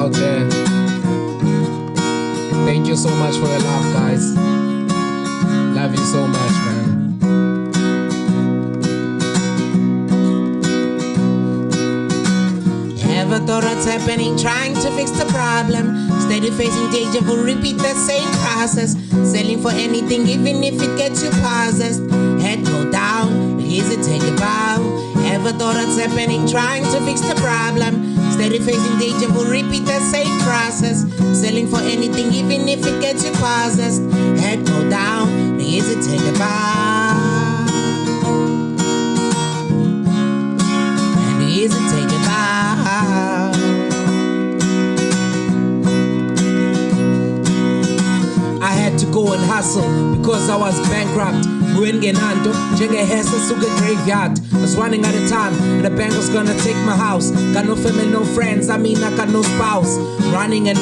out there. Thank you so much for your love, guys. Love you so much, man. Never thought what's happening, trying to fix the problem. Steady facing danger, will repeat the same process. Selling for anything, even if it gets you possessed. Head go down, easy take a bow. Ever thought what's happening, trying to fix the problem. Steady facing danger, will repeat the same process. Selling for anything, even if it gets you possessed. Head go down, easy take a bow. And easy take a bow. I had to go and hustle because I was bankrupt. Ngenanto, njengehesa suke graveyard. I was running out of time and the bank was gonna take my house. Got no family, no friends, I mean I got no spouse. Running and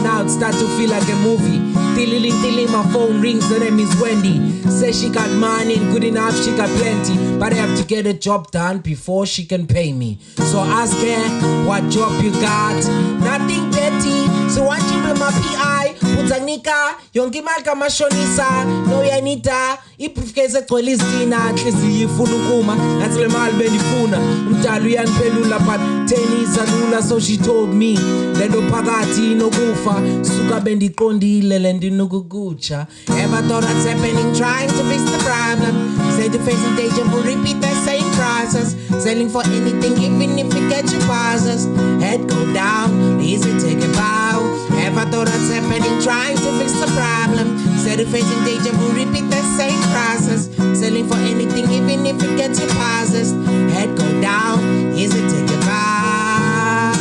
now it start to feel like a movie. Tilling, my phone rings, the name is Wendy. Says she got money and good enough, she got plenty. But I have to get a job done before she can pay me. So ask her, what job you got? Nothing dirty, so why don't you be my PI? Putzanika, yonke imali kamashonisa. No yanita, ibriefcase egcwele izitina. Nhliziyo ifuna ukuma, nathi le mali bendifuna. Umdala uyaniphelula but 10 is alula. So she told me, lento phakathi inokufa. Suka bendiqondile le ndinokukutsha. Ever thought what's happening, trying to fix the problem. Steady facing danger, will repeat the same process. Selling for anything, even if it gets you possessed. Head go down, easy take a bow. Ever thought what's happening, trying to fix the problem. Steady facing danger, will repeat the same process. Selling for anything, even if it gets you possessed. Head go down, easy take a bow.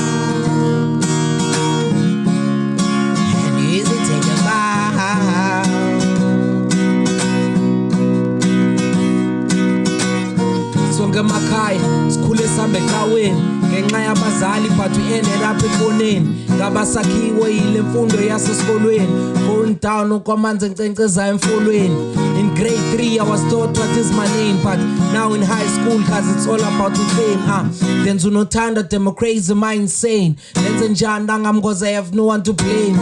And easy take a bow. Sonke emakhaya sikhule sambe ecaweni ngenxa yabazali but we ended up efoneni. Ngabasakhiwe yile mfundo yasesikolweni. Going down ukwamanzi encenceza emfolweni. In grade 3 I was taught what is my name, but now in high school cause it's all about the fame. Then unothanda them crazy, my insane. Lenze njani ngam cause I have no one to blame.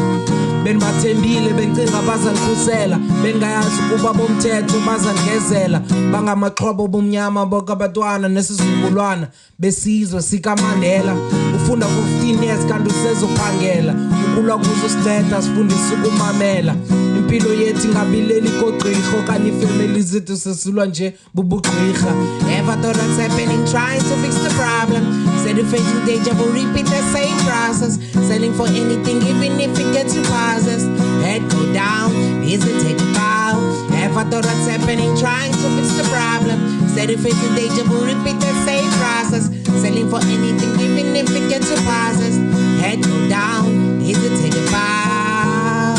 Benbathembile bencinga bazangikhusela, bengayazi ukuba bomthetho bazangezela. Bangamaxhobo bomnyama bokabantwana nesizukulwana besizwe sikaMandela. Ufunda for 15 years kanti usezophangela. Ukulwa kuzo siletha sifundisa ukumamela. Impilo yethu ingabileli kogqirha okanye ifamily zethu sesilwa nje bubugqirha. Ever thought what's happening, trying to fix the problem. Steady facing danger, will repeat the same process. Selling for anything, even if it gets you possessed. Head go down, easy take a bow. Ever thought what's happening, trying to fix the problem. Steady facing danger, will repeat the same process. Selling for anything, even if it gets you possessed. Head go down, easy take a bow.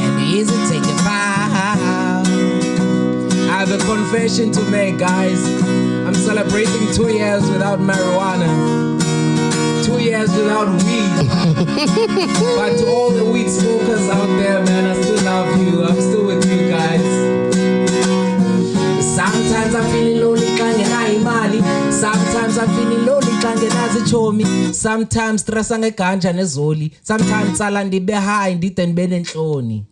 And easy take a bow. I have a confession to make, guys. I'm celebrating 2 years without marijuana. 2 years without weed. But to all the weed smokers out there, man, I still love you. I'm still with you guys. Sometimes I'm feeling lonely, sometimes I'm feeling lonely, sometimes stressa ngeganja nezoli. Sometimes sala ndibe high ndide ndibe nenhloni.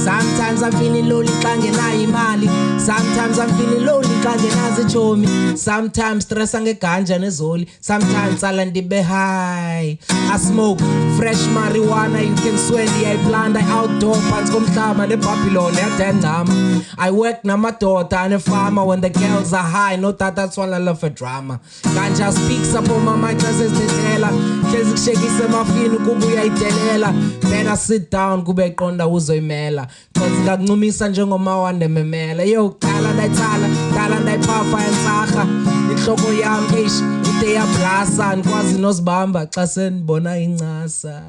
Sometimes I'm feeling lonely xa ngenayo imali. Sometimes I'm feeling lonely xa ngenazo iitshomi. Sometimes stressa ngeganja nezoli. Sometimes sala ndibe high. I smoke fresh marijuana, you can swear ndiyayiplant outdoor phantsi komhlaba neBabylon yadengcama. I work namadoda anefama when the girls are high, no that's why I love for drama. Ganja speaks up on my mic sesizidedela. Hlezi kushekise emafini kuba uyayidelela. Better sit down kube iqonda uzoyimela. Cause ngakuncumisa njengoma wandememela. Yo qala ndayithala, qala ndayiphafa yantsarha. Inhloko yami ide yablasa, ndikwazi nozibamba xa senibona incasa.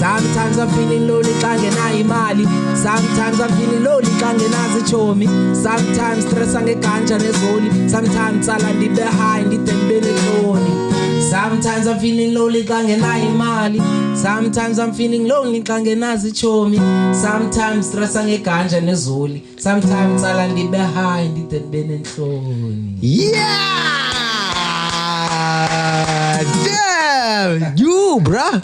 Sometimes I'm feeling lonely xa ngenayo imali. Sometimes I'm feeling lonely xa ngenazo iitshomi. Sometimes stressa ngeganja nezoli. Sometimes sala ndibe high ndide ndibe nenhloni. Sometimes I'm feeling lonely xa ngenayo imali. Sometimes I'm feeling lonely xa ngenazo iitshomi. Sometimes stressa ngeganja nezoli. Sometimes sala ndibe high ndide ndibe nenhloni. Yeah! bruh.